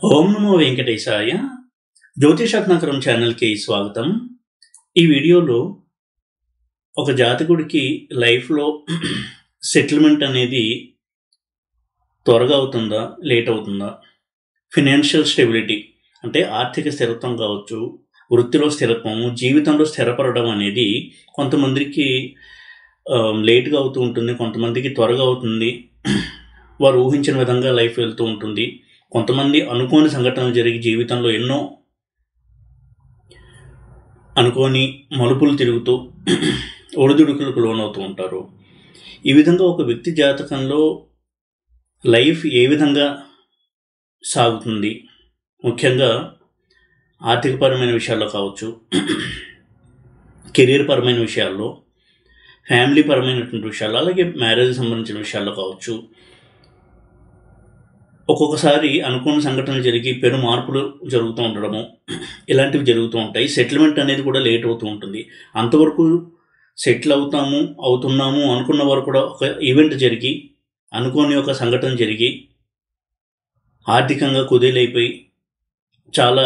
ఓం నమో వెంకటేశాయ. జ్యోతిషరత్నాకరం ఛానల్కి స్వాగతం. ఈ వీడియోలో ఒక జాతకుడికి లైఫ్లో సెటిల్మెంట్ అనేది త్వరగా అవుతుందా, లేట్ అవుతుందా, ఫినాన్షియల్ స్టెబిలిటీ అంటే ఆర్థిక స్థిరత్వం కావచ్చు, వృత్తిలో స్థిరత్వము, జీవితంలో స్థిరపడడం అనేది కొంతమందికి లేట్గా అవుతూ ఉంటుంది, కొంతమందికి త్వరగా అవుతుంది. వారు ఊహించిన విధంగా లైఫ్ వెళ్తూ ఉంటుంది. కొంతమంది అనుకోని సంఘటనలు జరిగి జీవితంలో ఎన్నో అనుకోని మలుపులు తిరుగుతూ ఒడిదుడుకులకు లోనవుతూ ఉంటారు. ఈ విధంగా ఒక వ్యక్తి జాతకంలో లైఫ్ ఏ విధంగా సాగుతుంది, ముఖ్యంగా ఆర్థికపరమైన విషయాల్లో కావచ్చు, కెరీర్ పరమైన విషయాల్లో, ఫ్యామిలీ పరమైనటువంటి విషయాల్లో, అలాగే మ్యారేజ్ సంబంధించిన విషయాల్లో కావచ్చు, ఒక్కొక్కసారి అనుకోని సంఘటనలు జరిగి పెను మార్పులు జరుగుతూ ఉండడము ఇలాంటివి జరుగుతూ ఉంటాయి. సెటిల్మెంట్ అనేది కూడా లేట్ అవుతూ ఉంటుంది. అంతవరకు సెటిల్ అవుతున్నాము అనుకున్న వారు కూడా ఒక ఈవెంట్ జరిగి, అనుకోని ఒక సంఘటన జరిగి ఆర్థికంగా కుదేలైపోయి చాలా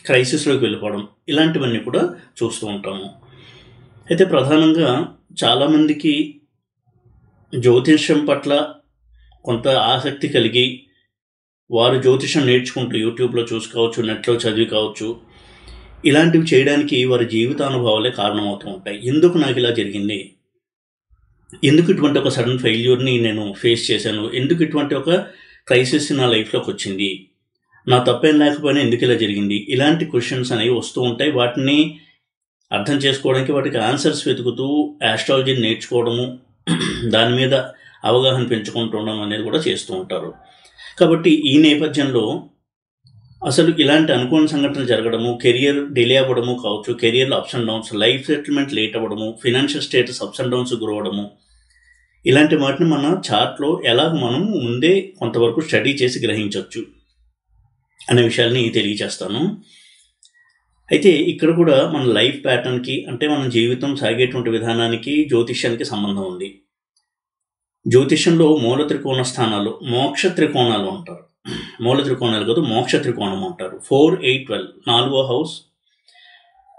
క్రైసిస్లోకి వెళ్ళిపోవడం, ఇలాంటివన్నీ కూడా చూస్తూ ఉంటాము. అయితే ప్రధానంగా చాలామందికి జ్యోతిష్యం పట్ల కొంత ఆసక్తి కలిగి వారు జ్యోతిషం నేర్చుకుంటూ యూట్యూబ్లో చూసుకోవచ్చు, నెట్లో చదివి కావచ్చు, ఇలాంటివి చేయడానికి వారి జీవితానుభవాలే కారణమవుతూ ఉంటాయి. ఎందుకు నాకు ఇలా జరిగింది, ఎందుకు ఇటువంటి ఒక సడన్ ఫెయిల్యూర్ని నేను ఫేస్ చేశాను, ఎందుకు ఇటువంటి ఒక క్రైసిస్ నా లైఫ్లోకి వచ్చింది, నా తప్పేం లేకపోయినా ఎందుకు ఇలా జరిగింది, ఇలాంటి క్వశ్చన్స్ అనేవి వస్తూ ఉంటాయి. వాటిని అర్థం చేసుకోవడానికి వాటికి ఆన్సర్స్ వెతుకుతూ ఆస్ట్రాలజీని నేర్చుకోవడము, దాని మీద అవగాహన పెంచుకుంటుండడం అనేది కూడా చేస్తూ ఉంటారు. కాబట్టి ఈ నేపథ్యంలో అసలు ఇలాంటి అనుకోని సంఘటనలు జరగడము, కెరియర్ డిలే అవ్వడము కావచ్చు, కెరియర్లో ups and downs, life settlement late అవ్వడము, financial status ups and downs గురవడము, ఇలాంటి వాటిని మన చార్ట్లో ఎలాగ మనం ముందే కొంతవరకు స్టడీ చేసి గ్రహించవచ్చు అనే విషయాల్ని తెలియజేస్తాను. అయితే ఇక్కడ కూడా మన లైఫ్ ప్యాటర్న్కి, అంటే మన జీవితం సాగేటువంటి విధానానికి జ్యోతిష్యానికి సంబంధం ఉంది. జ్యోతిష్యంలో మూల త్రికోణ స్థానాలు, మోక్ష త్రికోణాలు అంటారు. మూల త్రికోణాలు కాదు, మోక్ష త్రికోణం అంటారు. 4, 8, 12 4వ హౌస్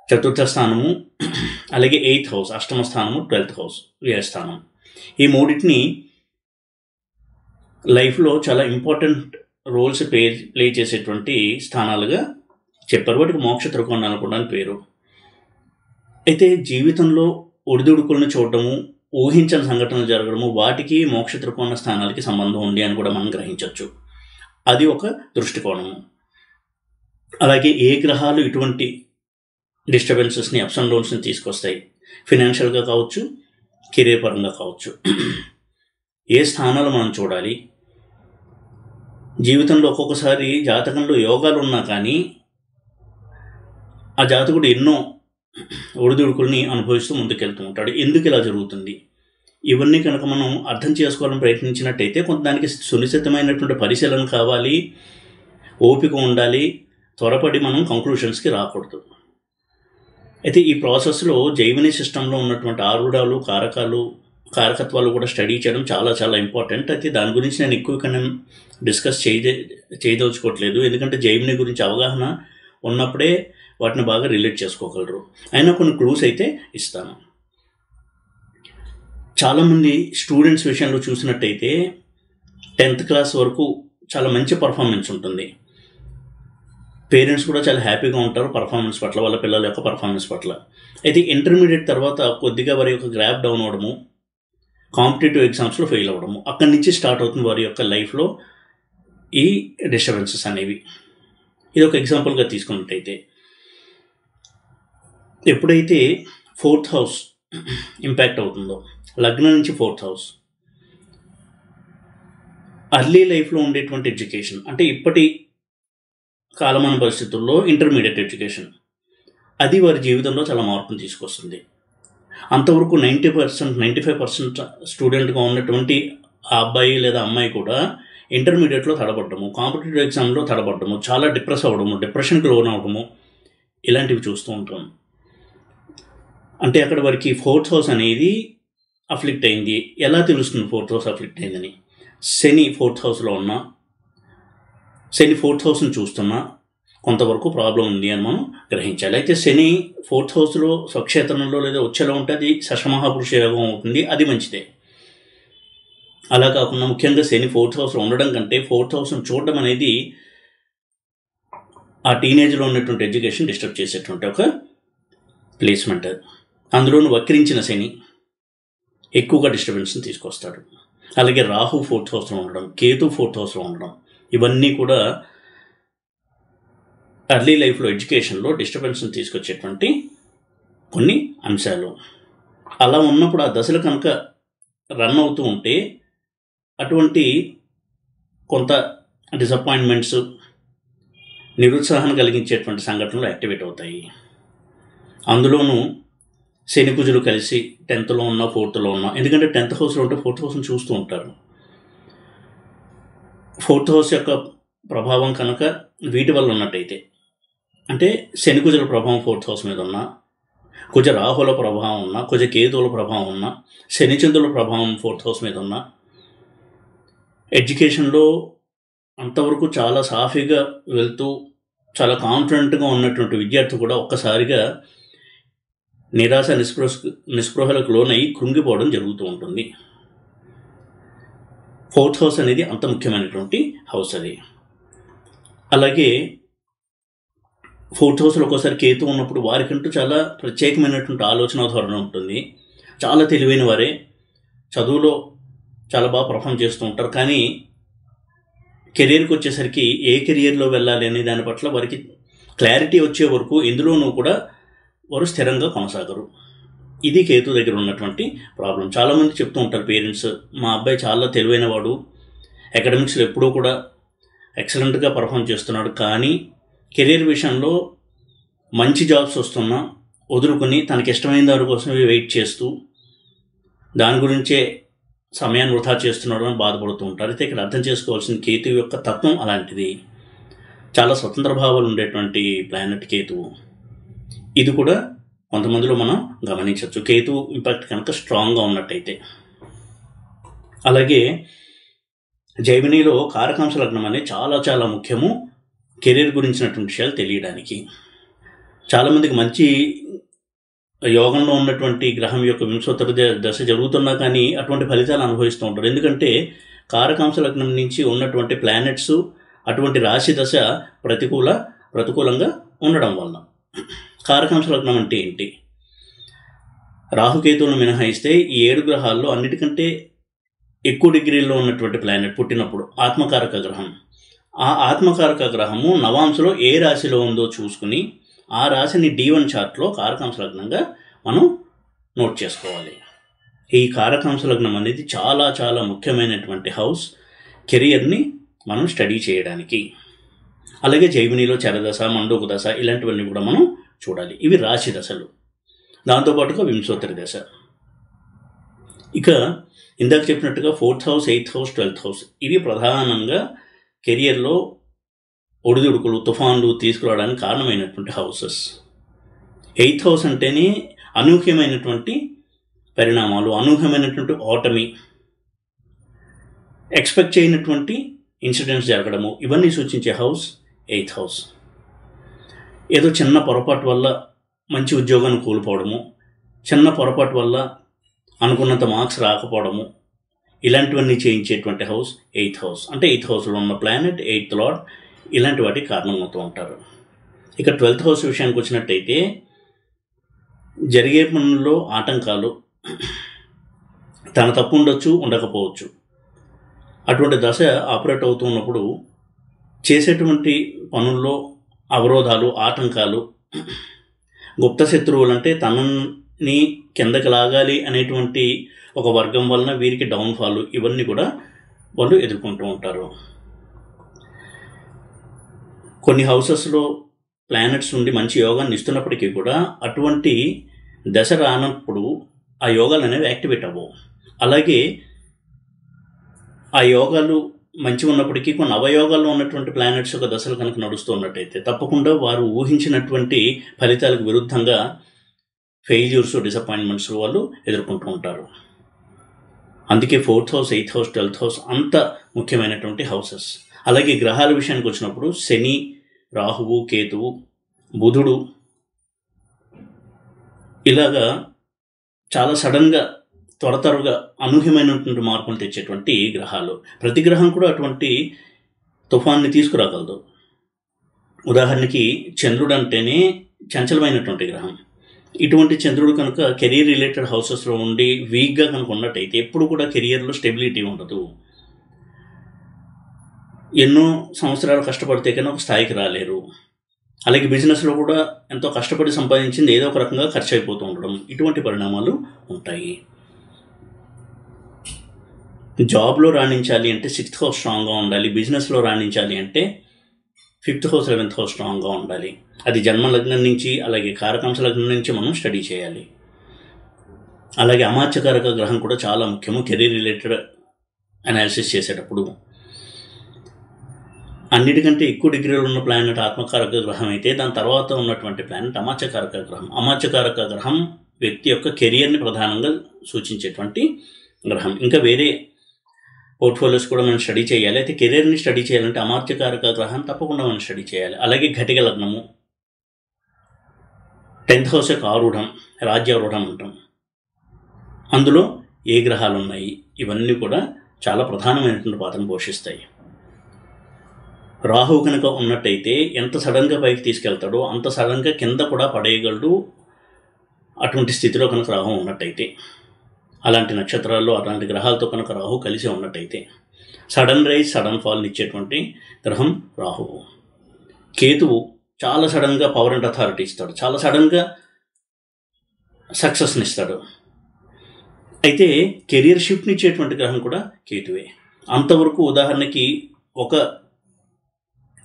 చతుర్థ స్థానము, అలాగే 8th హౌస్ అష్టమ స్థానము, 12th హౌస్ వ్యయస్థానం. ఈ మూడింటిని లైఫ్లో చాలా ఇంపార్టెంట్ రోల్స్ ప్లే చేసేటువంటి స్థానాలుగా చెప్పారు. వాటికి మోక్ష త్రికోణాలు కూడా అని పేరు. అయితే జీవితంలో ఒడిదుడుకులను చూడటము, ఊహించని సంఘటనలు జరగడము, వాటికి మోక్ష త్రికోణ స్థానాలకి సంబంధం ఉంది అని కూడా మనం గ్రహించవచ్చు. అది ఒక దృష్టికోణము. అలాగే ఏ గ్రహాలు ఇటువంటి డిస్టర్బెన్సెస్ని, అప్స్ అండ్ డౌన్స్ని తీసుకొస్తాయి, ఫినాన్షియల్గా కావచ్చు, కెరీర్ పరంగా కావచ్చు, ఏ స్థానాలు మనం చూడాలి. జీవితంలో ఒక్కొక్కసారి జాతకంలో యోగాలు ఉన్నా కానీ ఆ జాతకుడు ఎన్నో ఒడిదుడుకుల్ని అనుభవిస్తూ ముందుకెళ్తూ ఉంటాడు. ఎందుకు ఇలా జరుగుతుంది, ఇవన్నీ కనుక మనం అర్థం చేసుకోవాలని ప్రయత్నించినట్టయితే కొంత దానికి సునిశ్చితమైనటువంటి పరిశీలన కావాలి, ఓపిక ఉండాలి, త్వరపడి మనం కంక్లూషన్స్కి రాకూడదు. అయితే ఈ ప్రాసెస్లో జైమిని సిస్టంలో ఉన్నటువంటి ఆరుడాలు, కారకత్వాలు కూడా స్టడీ చేయడం చాలా చాలా ఇంపార్టెంట్. అయితే దాని గురించి నేను ఎక్కువ డిస్కస్ చేయదలుచుకోవట్లేదు, ఎందుకంటే జైమిని గురించి అవగాహన ఉన్నప్పుడే వాటిని బాగా రిలేట్ చేసుకోగలరు. అయినా కొన్ని క్లూస్ అయితే ఇస్తాను. చాలామంది స్టూడెంట్స్ విషయంలో చూసినట్టయితే 10th క్లాస్ వరకు చాలా మంచి పర్ఫార్మెన్స్ ఉంటుంది. పేరెంట్స్ కూడా చాలా హ్యాపీగా ఉంటారు పర్ఫార్మెన్స్ పట్ల, వాళ్ళ పిల్లల యొక్క పర్ఫార్మెన్స్ పట్ల. అయితే ఇంటర్మీడియట్ తర్వాత కొద్దిగా వారి యొక్క గ్రాఫ్ డౌన్ అవ్వడము, కాంపిటేటివ్ ఎగ్జామ్స్లో ఫెయిల్ అవ్వడము, అక్కడి నుంచి స్టార్ట్ అవుతుంది వారి యొక్క లైఫ్లో ఈ డిస్టర్బెన్సెస్ అనేవి. ఇది ఒక ఎగ్జాంపుల్గా తీసుకున్నట్టయితే, ఎప్పుడైతే 4th హౌస్ ఇంపాక్ట్ అవుతుందో, లగ్నం నుంచి 4th హౌస్, అర్లీ లైఫ్లో ఉండేటువంటి ఎడ్యుకేషన్, అంటే ఇప్పటి కాలమాన పరిస్థితుల్లో ఇంటర్మీడియట్ ఎడ్యుకేషన్, అది వారి జీవితంలో చాలా మార్పును తీసుకొస్తుంది. అంతవరకు 90%, 95% స్టూడెంట్గా ఉన్నటువంటి ఆ అబ్బాయి లేదా అమ్మాయి కూడా ఇంటర్మీడియట్లో తడబడ్డము, కాంపిటేటివ్ ఎగ్జామ్లో తడబడ్డము, చాలా డిప్రెస్ అవ్వడము, డిప్రెషన్కి లోన్ అవ్వడము, ఇలాంటివి చూస్తూ ఉంటాం. అంటే అక్కడ వారికి 4th హౌస్ అనేది అఫ్లిక్ట్ అయింది. ఎలా తెలుస్తుంది 4th హౌస్ అఫ్లిక్ట్ అయిందని? శని 4th హౌస్లో ఉన్న శని 4th హౌస్ని చూస్తున్నా కొంతవరకు ప్రాబ్లం ఉంది అని మనం గ్రహించాలి. అయితే శని 4th హౌస్లో స్వక్షేత్రంలో లేదా ఉచ్చలో ఉంటే అది షష్మహాపురుష యోగం అవుతుంది, అది మంచిదే. అలా కాకుండా ముఖ్యంగా శని 4th హౌస్లో ఉండడం కంటే 4th హౌస్ను చూడడం అనేది ఆ టీనేజ్లో ఉన్నటువంటి ఎడ్యుకేషన్ డిస్టర్బ్ చేసేటువంటి ఒక ప్లేస్మెంట్. అందులోనూ వక్రించిన శని ఎక్కువగా డిస్టర్బెన్స్ని తీసుకొస్తాడు. అలాగే రాహు 4th హౌస్లో ఉండడం, కేతు 4th హౌస్లో ఉండడం, ఇవన్నీ కూడా ఎర్లీ లైఫ్లో ఎడ్యుకేషన్లో డిస్టర్బెన్స్ని తీసుకొచ్చేటువంటి కొన్ని అంశాలు. అలా ఉన్నప్పుడు ఆ దశలు కనుక రన్ అవుతూ ఉంటే అటువంటి కొంత డిసప్పాయింట్మెంట్స్, నిరుత్సాహం కలిగించేటువంటి సంఘటనలు యాక్టివేట్ అవుతాయి. అందులోనూ శని కుజులు కలిసి 10th ఉన్న 4th ఉన్న, ఎందుకంటే 10th హౌస్లో ఉంటే 4th హౌస్ని చూస్తూ ఉంటారు. 4th హౌస్ యొక్క ప్రభావం కనుక వీటి వల్ల ఉన్నట్టయితే, అంటే శని కుజుల ప్రభావం 4th హౌస్ మీద ఉన్న, కుజ రాహుల ప్రభావం ఉన్న, కుజ కేతువుల ప్రభావం ఉన్న, శని చంద్రుల ప్రభావం 4th హౌస్ మీద ఉన్న, ఎడ్యుకేషన్లో అంతవరకు చాలా సాఫీగా వెళ్తూ చాలా కాన్ఫిడెంట్గా ఉన్నటువంటి విద్యార్థి కూడా ఒక్కసారిగా నిరాశ నిస్పృహలకు లోనై కృంగిపోవడం జరుగుతూ ఉంటుంది. 4th హౌస్ అనేది అంత ముఖ్యమైనటువంటి హౌస్ అది. అలాగే 4th హౌస్లో ఒక్కోసారి కేతు ఉన్నప్పుడు వారికంటూ చాలా ప్రత్యేకమైనటువంటి ఆలోచన ధోరణి ఉంటుంది. చాలా తెలివైన వారే, చదువులో చాలా బాగా పర్ఫామ్ చేస్తూ ఉంటారు. కానీ కెరీర్కి వచ్చేసరికి ఏ కెరియర్లో వెళ్ళాలి అనే దాని పట్ల వారికి క్లారిటీ వచ్చే వరకు ఎందులోనూ కూడా వారు స్థిరంగా కొనసాగరు. ఇది కేతు దగ్గర ఉన్నటువంటి ప్రాబ్లం. చాలామంది చెప్తూ ఉంటారు పేరెంట్స్, మా అబ్బాయి చాలా తెలివైన వాడు, అకాడమిక్స్లో ఎప్పుడూ కూడా ఎక్సలెంట్గా పర్ఫామ్ చేస్తున్నాడు, కానీ కెరీర్ విషయంలో మంచి జాబ్స్ వస్తున్నా వదులుకొని తనకి ఇష్టమైన దాని కోసమే వెయిట్ చేస్తూ దాని గురించే సమయాన్ని వృధా చేస్తున్నాడు అని బాధపడుతూ ఉంటారు. అయితే ఇక్కడ అర్థం చేసుకోవాల్సిన కేతు యొక్క తత్వం అలాంటిది. చాలా స్వతంత్ర భావాలు ఉండేటువంటి ప్లానెట్ కేతువు. ఇది కూడా కొంతమందిలో మనం గమనించవచ్చు, కేతు ఇంపాక్ట్ కనుక స్ట్రాంగ్గా ఉన్నట్టయితే. అలాగే జైమినిలో కారకాంశ లగ్నం అనేది చాలా చాలా ముఖ్యము కెరీర్ గురించినటువంటి విషయాలు తెలియడానికి. చాలామందికి మంచి యోగంలో ఉన్నటువంటి గ్రహం యొక్క వింశోత్తర దశ జరుగుతున్నా కానీ అటువంటి ఫలితాలు అనుభవిస్తూ ఉంటారు. ఎందుకంటే కారకాంశ లగ్నం నుంచి ఉన్నటువంటి ప్లానెట్స్ అటువంటి రాశి దశ ప్రతికూలంగా ఉండడం వల్ల. కారకాంశ లగ్నం అంటే ఏంటి? రాహుకేతువులను మినహాయిస్తే ఈ 7 గ్రహాల్లో అన్నిటికంటే ఎక్కువ డిగ్రీల్లో ఉన్నటువంటి ప్లానెట్ పుట్టినప్పుడు ఆత్మకారక గ్రహం. ఆ ఆత్మకారక గ్రహము నవాంశలో ఏ రాశిలో ఉందో చూసుకుని ఆ రాశిని D1 చార్ట్లో కారకాంశ లగ్నంగా మనం నోట్ చేసుకోవాలి. ఈ కారకాంశ లగ్నం అనేది చాలా చాలా ముఖ్యమైనటువంటి హౌస్ కెరియర్ని మనం స్టడీ చేయడానికి. అలాగే జైమినిలో చరదశ, మండూక దశ ఇలాంటివన్నీ కూడా మనం చూడాలి. ఇవి రాశి దశలు. దాంతోపాటుగా వింశోత్తరి దశ. ఇక ఇందాక చెప్పినట్టుగా 4th house, 8th house, 12th house ఇవి ప్రధానంగా కెరియర్లో ఒడిదుడుకులు, తుఫాన్లు తీసుకురావడానికి కారణమైనటువంటి హౌసెస్. 8th హౌస్ అంటేనే అనూహ్యమైనటువంటి పరిణామాలు, అనూహ్యమైనటువంటి ఓటమి, ఎక్స్పెక్ట్ చేయనటువంటి ఇన్సిడెంట్స్ జరగడము, ఇవన్నీ సూచించే హౌస్ 8th హౌస్. ఏదో చిన్న పొరపాటు వల్ల మంచి ఉద్యోగాన్ని కోల్పోవడము, చిన్న పొరపాటు వల్ల అనుకున్నంత మార్క్స్ రాకపోవడము, ఇలాంటివన్నీ చేయించేటువంటి హౌస్ 8th హౌస్. అంటే 8th హౌస్లో ఉన్న ప్లానెట్ 8th లార్డ్ ఇలాంటి వాటికి కారణమవుతూ ఉంటారు. ఇక 12th హౌస్ విషయానికి వచ్చినట్టయితే జరిగే పనుల్లో ఆటంకాలు, తన తప్పు ఉండొచ్చు, ఉండకపోవచ్చు. అటువంటి దశ ఆపరేట్ అవుతూ ఉన్నప్పుడు చేసేటువంటి పనుల్లో అవరోధాలు, ఆటంకాలు, గుప్త శత్రువులు అంటే తనని కిందకి లాగాలి అనేటువంటి ఒక వర్గం వలన వీరికి డౌన్ఫాల్, ఇవన్నీ కూడా వాళ్ళు ఎదుర్కొంటూ ఉంటారు. కొన్ని హౌసెస్లో ప్లానెట్స్ నుండి మంచి యోగాన్ని ఇస్తున్నప్పటికీ కూడా అటువంటి దశ రానప్పుడు ఆ యోగాలు అనేవి యాక్టివేట్ అవ్వవు. అలాగే ఆ యోగాలు మంచి ఉన్నప్పటికీ కొన్ని అవయోగాల్లో ఉన్నటువంటి ప్లానెట్స్ యొక్క దశలు కనుక నడుస్తూ ఉన్నట్టయితే తప్పకుండా వారు ఊహించినటువంటి ఫలితాలకు విరుద్ధంగా ఫెయిల్యూర్స్, డిసప్పాయింట్మెంట్స్ వాళ్ళు ఎదుర్కొంటూ ఉంటారు. అందుకే 4th house, 8th house, 12th house అంత ముఖ్యమైనటువంటి హౌసెస్. అలాగే గ్రహాల విషయానికి వచ్చినప్పుడు శని, రాహువు, కేతువు, బుధుడు ఇలాగా చాలా సడన్గా త్వరగా అనూహ్యమైనటువంటి మార్పులు తెచ్చేటువంటి గ్రహాలు. ప్రతి గ్రహం కూడా అటువంటి తుఫాన్ని తీసుకురాగలదు. ఉదాహరణకి చంద్రుడు అంటేనే చంచలమైనటువంటి గ్రహం. ఇటువంటి చంద్రుడు కనుక కెరీర్ రిలేటెడ్ హౌసెస్లో ఉండి వీక్గా కనుక ఉన్నట్టయితే ఎప్పుడు కూడా కెరియర్లో స్టెబిలిటీ ఉండదు. ఎన్నో సంవత్సరాలు కష్టపడితే కన్నా ఒక స్థాయికి రాలేరు. అలాగే బిజినెస్లో కూడా ఎంతో కష్టపడి సంపాదించింది ఏదో ఒక రకంగా ఖర్చు అయిపోతూ ఉండడం, ఇటువంటి పరిణామాలు ఉంటాయి. జాబ్లో రాణించాలి అంటే 6th హౌస్ స్ట్రాంగ్గా ఉండాలి. బిజినెస్లో రాణించాలి అంటే 5th హౌస్ 11th హౌస్ స్ట్రాంగ్గా ఉండాలి. అది జన్మ లగ్నం నుంచి అలాగే కారకాంశ లగ్నం నుంచి మనం స్టడీ చేయాలి. అలాగే అమాత్యకారక గ్రహం కూడా చాలా ముఖ్యము కెరీర్ రిలేటెడ్ అనాలిసిస్ చేసేటప్పుడు. అన్నిటికంటే ఎక్కువ డిగ్రీలు ఉన్న ప్లానెట్ ఆత్మకారక గ్రహం అయితే దాని తర్వాత ఉన్నటువంటి ప్లానెట్ అమాత్యకారక గ్రహం. అమాత్యకారక గ్రహం వ్యక్తి యొక్క కెరియర్ని ప్రధానంగా సూచించేటువంటి గ్రహం. ఇంకా వేరే పోర్ట్ఫోలియోస్ కూడా మనం స్టడీ చేయాలి. అయితే కెరీర్ని స్టడీ చేయాలంటే అమాత్యకారక గ్రహం తప్పకుండా మనం స్టడీ చేయాలి. అలాగే ఘటిక లగ్నము, 10th హౌస్ యొక్క ఆరూఢం, రాజ్యారూఢం అంటాం. అందులో ఏ గ్రహాలు ఉన్నాయి, ఇవన్నీ కూడా చాలా ప్రధానమైనటువంటి పాత్రను పోషిస్తాయి. రాహువు కనుక ఉన్నట్టయితే ఎంత సడన్గా పైకి తీసుకెళ్తాడో అంత సడన్గా కింద కూడా పడేయగలడు. అటువంటి స్థితిలో కనుక రాహు ఉన్నట్టయితే, అలాంటి నక్షత్రాల్లో అలాంటి గ్రహాలతో కనుక రాహు కలిసి ఉన్నట్టయితే సడన్ రైజ్ సడన్ ఫాల్ని ఇచ్చేటువంటి గ్రహం రాహువు. కేతువు చాలా సడన్గా పవర్ అండ్ అథారిటీ ఇస్తాడు, చాలా సడన్గా సక్సెస్ని ఇస్తాడు. అయితే కెరియర్ షిఫ్ట్ని ఇచ్చేటువంటి గ్రహం కూడా కేతువే. అంతవరకు ఉదాహరణకి ఒక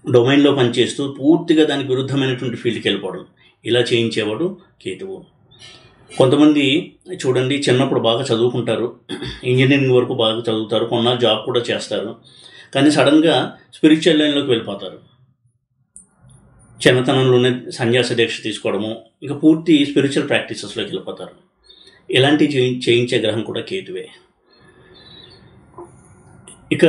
డొమైన్లో పనిచేస్తూ పూర్తిగా దానికి విరుద్ధమైనటువంటి ఫీల్డ్కి వెళ్ళిపోవడం, ఇలా చేయించేవాడు కేతువు. కొంతమంది చూడండి, చిన్నప్పుడు బాగా చదువుకుంటారు, ఇంజనీరింగ్ వరకు బాగా చదువుతారు, కొన్నాళ్ళు జాబ్ కూడా చేస్తారు, కానీ సడన్గా స్పిరిచువల్ లైన్లోకి వెళ్ళిపోతారు. చిన్నతనంలోనే సన్యాస దీక్ష తీసుకోవడము, ఇంకా పూర్తి స్పిరిచువల్ ప్రాక్టీసెస్లోకి వెళ్ళిపోతారు. ఇలాంటి చేయించే గ్రహం కూడా కేతువే. ఇక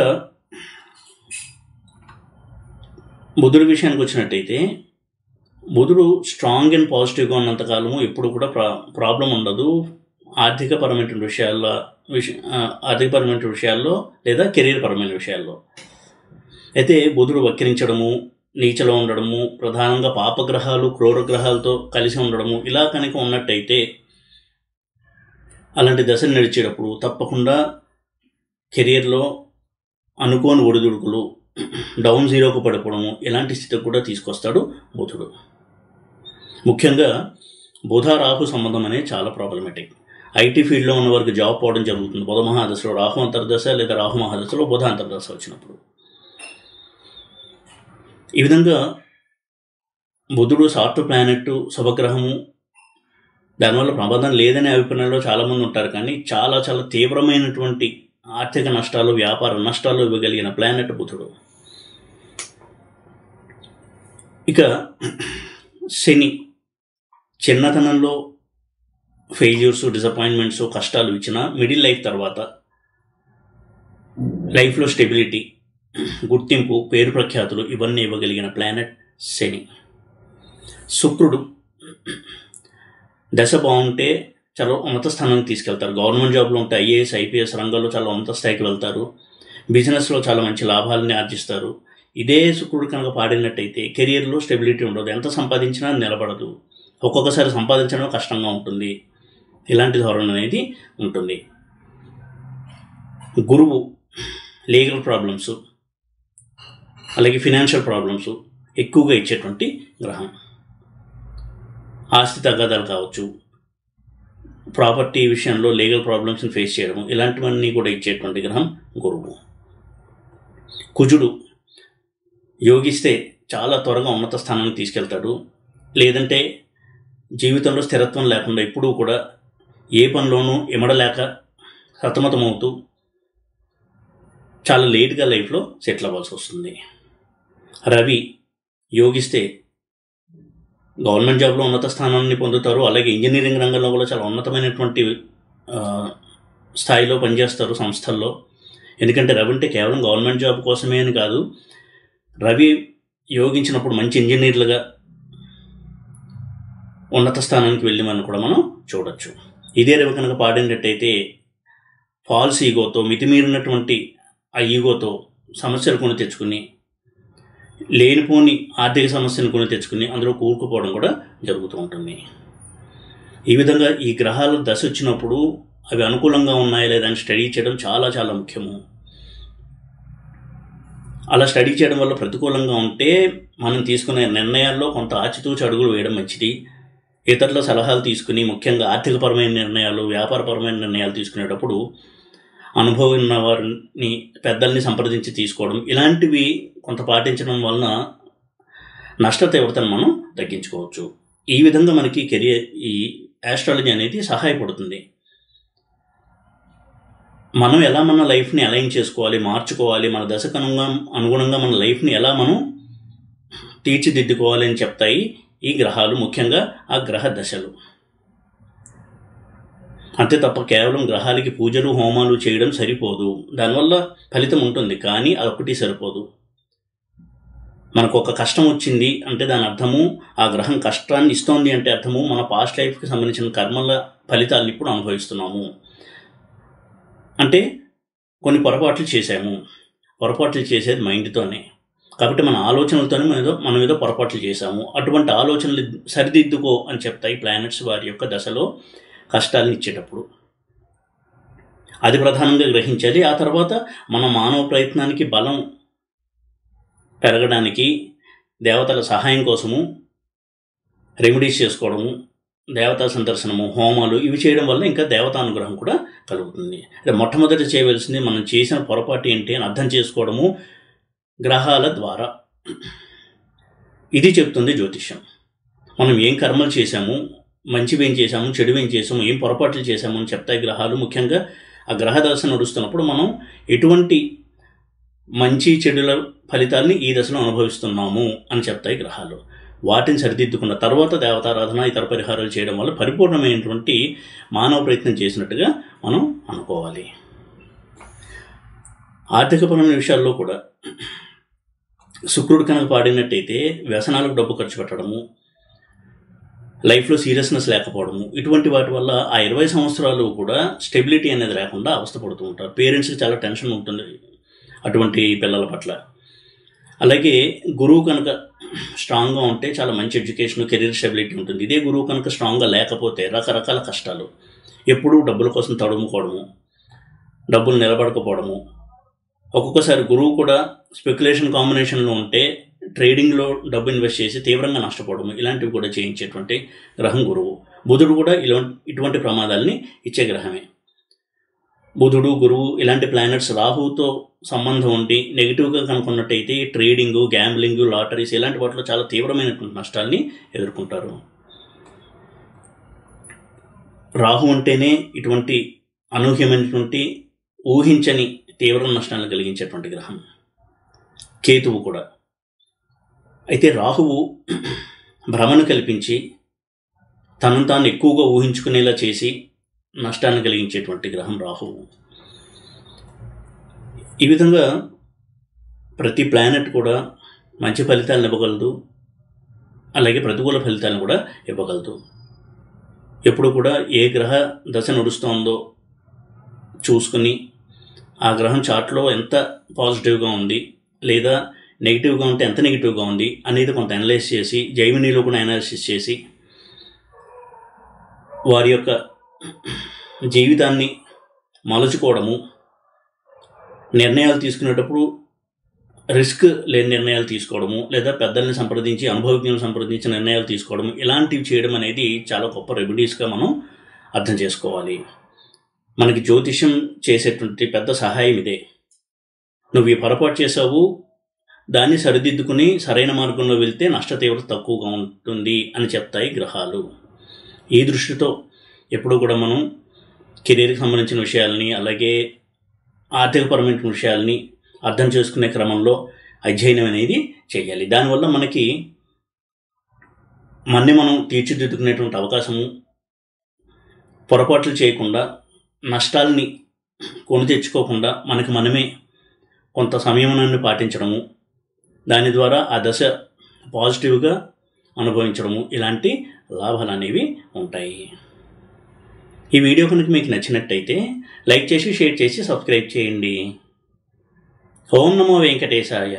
బుధుడి విషయానికి వచ్చినట్టయితే, బుధుడు స్ట్రాంగ్ అండ్ పాజిటివ్గా ఉన్నంతకాలము ఎప్పుడు కూడా ప్రాబ్లం ఉండదు ఆర్థికపరమైన విషయాల్లో లేదా కెరీర్ పరమైన విషయాల్లో. అయితే బుధుడు వక్రించడము, నీచలో ఉండడము, ప్రధానంగా పాపగ్రహాలు క్రూరగ్రహాలతో కలిసి ఉండడము ఇలా కనుక ఉన్నట్టయితే అలాంటి దశను నడిచేటప్పుడు తప్పకుండా కెరియర్లో అనుకోని ఒడిదుడుకులు, డౌన్ జీరోకు పడిపోవడము ఇలాంటి స్థితికి కూడా తీసుకొస్తాడు బుధుడు. ముఖ్యంగా బుధ రాహు సంబంధం అనేది చాలా ప్రాబ్లమేటిక్. ఐటీ ఫీల్డ్లో ఉన్న వారికి జాబ్ పోవడం జరుగుతుంది బుధ మహాదశలో రాహు అంతర్దశ లేదా రాహు మహాదశలో బుధ అంతర్దశ వచ్చినప్పుడు. ఈ విధంగా బుధుడు సాఫ్ట్ ప్లానెట్, శుభగ్రహము, దానివల్ల ప్రమాదం లేదనే అభిప్రాయంలో చాలామంది ఉంటారు. కానీ చాలా చాలా తీవ్రమైనటువంటి ఆర్థిక నష్టాలు, వ్యాపార నష్టాలు ఇవ్వగలిగిన ప్లానెట్ బుధుడు. ఇక శని చిన్నతనంలో ఫెయిల్యూర్స్, డిసప్పాయింట్మెంట్స్, కష్టాలు ఇచ్చిన మిడిల్ లైఫ్ తర్వాత లైఫ్లో స్టెబిలిటీ, గుర్తింపు, పేరు ప్రఖ్యాతులు ఇవన్నీ ఇవ్వగలిగిన ప్లానెట్ శని. శుక్రుడు దశ బాగుంటే చాలా ఉన్నత స్థానానికి తీసుకెళ్తారు. గవర్నమెంట్ జాబ్లో ఉంటే ఐఏఎస్, ఐపీఎస్ రంగాల్లో చాలా ఉన్నత స్థాయికి వెళ్తారు. బిజినెస్లో చాలా మంచి లాభాలని ఆర్జిస్తారు. ఇదే శుక్రుడు కనుక పాడినట్టయితే కెరియర్లో స్టెబిలిటీ ఉండదు, ఎంత సంపాదించినా నిలబడదు, ఒక్కొక్కసారి సంపాదించడం కష్టంగా ఉంటుంది. ఇలాంటి ధోరణి అనేది ఉంటుంది. గురువు లీగల్ ప్రాబ్లమ్స్ అలాగే ఫినాన్షియల్ ప్రాబ్లమ్స్ ఎక్కువగా ఇచ్చేటువంటి గ్రహం. ఆస్తి తగాదాలు కావచ్చు, ప్రాపర్టీ విషయంలో లీగల్ ప్రాబ్లమ్స్ని ఫేస్ చేయడం, ఇలాంటివన్నీ కూడా ఇచ్చేటువంటి గ్రహం గురువు. కుజుడు యోగిస్తే చాలా త్వరగా ఉన్నత స్థానానికి తీసుకెళ్తాడు. లేదంటే జీవితంలో స్థిరత్వం లేకుండా ఎప్పుడూ కూడా ఏ పనిలోనూ ఇమడలేక సతమతమవుతూ చాలా లేట్గా లైఫ్లో సెటిల్ అవ్వాల్సి వస్తుంది. రవి యోగిస్తే గవర్నమెంట్ జాబ్లో ఉన్నత స్థానాన్ని పొందుతారు. అలాగే ఇంజనీరింగ్ రంగంలో కూడా చాలా ఉన్నతమైనటువంటి స్థాయిలో పనిచేస్తారు సంస్థల్లో. ఎందుకంటే రవి అంటే కేవలం గవర్నమెంట్ జాబ్ కోసమే అని కాదు, రవి యోగించినప్పుడు మంచి ఇంజనీర్లుగా ఉన్నత స్థానానికి వెళ్ళిమని కూడా మనం చూడొచ్చు. ఇదే రవి కనుక పాడినట్టయితే ఫాల్స్ ఈగోతో, మితిమీరినటువంటి ఆ ఈగోతో సమస్యలు కొని తెచ్చుకుని, లేనిపోని ఆర్థిక సమస్యను కొని తెచ్చుకుని అందులో కూరుకుపోవడం కూడా జరుగుతూ ఉంటుంది. ఈ విధంగా ఈ గ్రహాలు దశ వచ్చినప్పుడు అవి అనుకూలంగా ఉన్నాయా లేదా అని స్టడీ చేయడం చాలా చాలా ముఖ్యము. అలా స్టడీ చేయడం వల్ల ప్రతికూలంగా ఉంటే మనం తీసుకునే నిర్ణయాల్లో కొంత ఆచితూచి అడుగులు వేయడం మంచిది. ఇతరుల సలహాలు తీసుకుని, ముఖ్యంగా ఆర్థికపరమైన నిర్ణయాలు, వ్యాపారపరమైన నిర్ణయాలు తీసుకునేటప్పుడు అనుభవం ఉన్న వారిని, పెద్దల్ని సంప్రదించి తీసుకోవడం, ఇలాంటివి కొంత పాటించడం వలన నష్ట తీవ్రతను మనం తగ్గించుకోవచ్చు. ఈ విధంగా మనకి ఈ ఆస్ట్రాలజీ అనేది సహాయపడుతుంది. మనం ఎలా మన లైఫ్ని అలైన్ చేసుకోవాలి, మార్చుకోవాలి, మన దశకు అనుగుణంగా మన లైఫ్ని ఎలా మనం తీర్చిదిద్దుకోవాలి అని చెప్తాయి ఈ గ్రహాలు, ముఖ్యంగా ఆ గ్రహ దశలు. అంతే తప్ప కేవలం గ్రహాలకి పూజలు హోమాలు చేయడం సరిపోదు. దానివల్ల ఫలితం ఉంటుంది, కానీ అదొక్కటి సరిపోదు. మనకు ఒక కష్టం వచ్చింది అంటే దాని అర్థము ఆ గ్రహం కష్టాన్ని ఇస్తోంది అంటే అర్థము మన పాస్ట్ లైఫ్కి సంబంధించిన కర్మల ఫలితాలను ఇప్పుడు అనుభవిస్తున్నాము. అంటే కొన్ని పొరపాట్లు చేశాము. పొరపాట్లు చేసేది మైండ్తోనే, కాబట్టి మన ఆలోచనలతోనే మనం ఏదో పొరపాట్లు చేశాము. అటువంటి ఆలోచనలు సరిదిద్దుకో అని చెప్తాయి ప్లానెట్స్ వారి యొక్క దశలో కష్టాలను ఇచ్చేటప్పుడు. అది ప్రధానంగా గ్రహించాలి. ఆ తర్వాత మన మానవ ప్రయత్నానికి బలం పెరగడానికి దేవతల సహాయం కోసము రెమెడీస్ చేసుకోవడము, దేవతా సందర్శనము, హోమాలు ఇవి చేయడం వల్ల ఇంకా దేవతానుగ్రహం కూడా కలుగుతుంది. అంటే మొట్టమొదటి చేయవలసింది మనం చేసిన పొరపాటు ఏంటి అని అర్థం చేసుకోవడము గ్రహాల ద్వారా. ఇది చెప్తుంది జ్యోతిష్యం. మనం ఏం కర్మలు చేశాము, మంచివి ఏం చేశాము, చెడు ఏం చేసాము, ఏం పొరపాట్లు చేశాము అని చెప్తాయి గ్రహాలు. ముఖ్యంగా ఆ గ్రహ దశ నడుస్తున్నప్పుడు మనం ఎటువంటి మంచి చెడుల ఫలితాలని ఈ దశలో అనుభవిస్తున్నాము అని చెప్తాయి గ్రహాలు. వాటిని సరిదిద్దుకున్న తర్వాత దేవతారాధన, ఇతర పరిహారాలు చేయడం వల్ల పరిపూర్ణమైనటువంటి మానవ ప్రయత్నం చేసినట్టుగా మనం అనుకోవాలి. ఆర్థికపరమైన విషయాల్లో కూడా శుక్రుడు కనుక పాడినట్టయితే వ్యసనాలకు డబ్బు ఖర్చు పెట్టడము, లైఫ్లో సీరియస్నెస్ లేకపోవడము, ఇటువంటి వాటి వల్ల ఆ 20 సంవత్సరాలు కూడా స్టెబిలిటీ అనేది లేకుండా అవస్థపడుతూ ఉంటారు. పేరెంట్స్కి చాలా టెన్షన్ ఉంటుంది అటువంటి పిల్లల పట్ల. అలాగే గురువు కనుక స్ట్రాంగ్గా ఉంటే చాలా మంచి ఎడ్యుకేషన్, కెరీర్ స్టెబిలిటీ ఉంటుంది. ఇదే గురువు కనుక స్ట్రాంగ్గా లేకపోతే రకరకాల కష్టాలు, ఎప్పుడూ డబ్బుల కోసం తడుముకోవడము, డబ్బులు నిలబడకపోవడము, ఒక్కొక్కసారి గురువు కూడా స్పెక్యులేషన్ కాంబినేషన్లో ఉంటే ట్రేడింగ్లో డబ్బు ఇన్వెస్ట్ చేసి తీవ్రంగా నష్టపోవడము, ఇలాంటివి కూడా చేయించేటువంటి గ్రహం గురువు. బుధుడు కూడా ఇటువంటి ప్రమాదాలని ఇచ్చే గ్రహమే. బుధుడు, గురువు ఇలాంటి ప్లానెట్స్ రాహుతో సంబంధం ఉండి నెగిటివ్గా కనుక్కున్నట్టయితే ట్రేడింగు, గ్యాంబ్లింగ్, లాటరీస్ ఇలాంటి వాటిలో చాలా తీవ్రమైనటువంటి నష్టాల్ని ఎదుర్కొంటారు. రాహు అంటేనే ఇటువంటి అనూహ్యమైనటువంటి ఊహించని తీవ్ర నష్టాలను కలిగించేటువంటి గ్రహం. కేతువు కూడా. అయితే రాహువు భ్రమను కల్పించి తనను తాను ఎక్కువగా ఊహించుకునేలా చేసి నష్టాన్ని కలిగించేటువంటి గ్రహం రాహువు. ఈ విధంగా ప్రతి ప్లానెట్ కూడా మంచి ఫలితాలను ఇవ్వగలదు, అలాగే ప్రతికూల ఫలితాలను కూడా ఇవ్వగలదు. ఎప్పుడు కూడా ఏ గ్రహ దశ నడుస్తోందో చూసుకుని ఆ గ్రహం చార్ట్లో ఎంత పాజిటివ్గా ఉంది లేదా నెగిటివ్గా ఉంటే ఎంత నెగిటివ్గా ఉంది అనేది కొంత అనలైజ్ చేసి, జైమినీలో కూడా అనాలిసిస్ చేసి వారి యొక్క జీవితాన్ని మలుచుకోవడము, నిర్ణయాలు తీసుకునేటప్పుడు రిస్క్ లేని నిర్ణయాలు తీసుకోవడము, లేదా పెద్దల్ని సంప్రదించి, అనుభవజ్ఞులను సంప్రదించి నిర్ణయాలు తీసుకోవడము, ఇలాంటివి చేయడం అనేది చాలా గొప్ప రెమెడీస్గా మనం అర్థం చేసుకోవాలి. మనకి జ్యోతిష్యం చేసేటువంటి పెద్ద సహాయం ఇదే. నువ్వు ఈ పొరపాటు చేసావు, దాన్ని సరిదిద్దుకుని సరైన మార్గంలో వెళ్తే నష్ట తీవ్రత తక్కువగా ఉంటుంది అని చెప్తాయి గ్రహాలు. ఈ దృష్టితో ఎప్పుడు కూడా మనం కెరీర్కి సంబంధించిన విషయాల్ని, అలాగే ఆర్థికపరమైన విషయాల్ని అర్థం చేసుకునే క్రమంలో అధ్యయనం అనేది చేయాలి. దానివల్ల మనకి మనం తీర్చిదిద్దుకునేటువంటి అవకాశము, పొరపాట్లు చేయకుండా, నష్టాలని కొని తెచ్చుకోకుండా మనకి మనమే కొంత సంయమనాన్ని పాటించడము, దాని ద్వారా ఆ దశ పాజిటివ్గా అనుభవించడము, ఇలాంటి లాభాలు అనేవి ఉంటాయి. ఈ వీడియో కనుక మీకు నచ్చినట్టయితే లైక్ చేసి, షేర్ చేసి, సబ్స్క్రైబ్ చేయండి. ఓం నమో వెంకటేశాయ.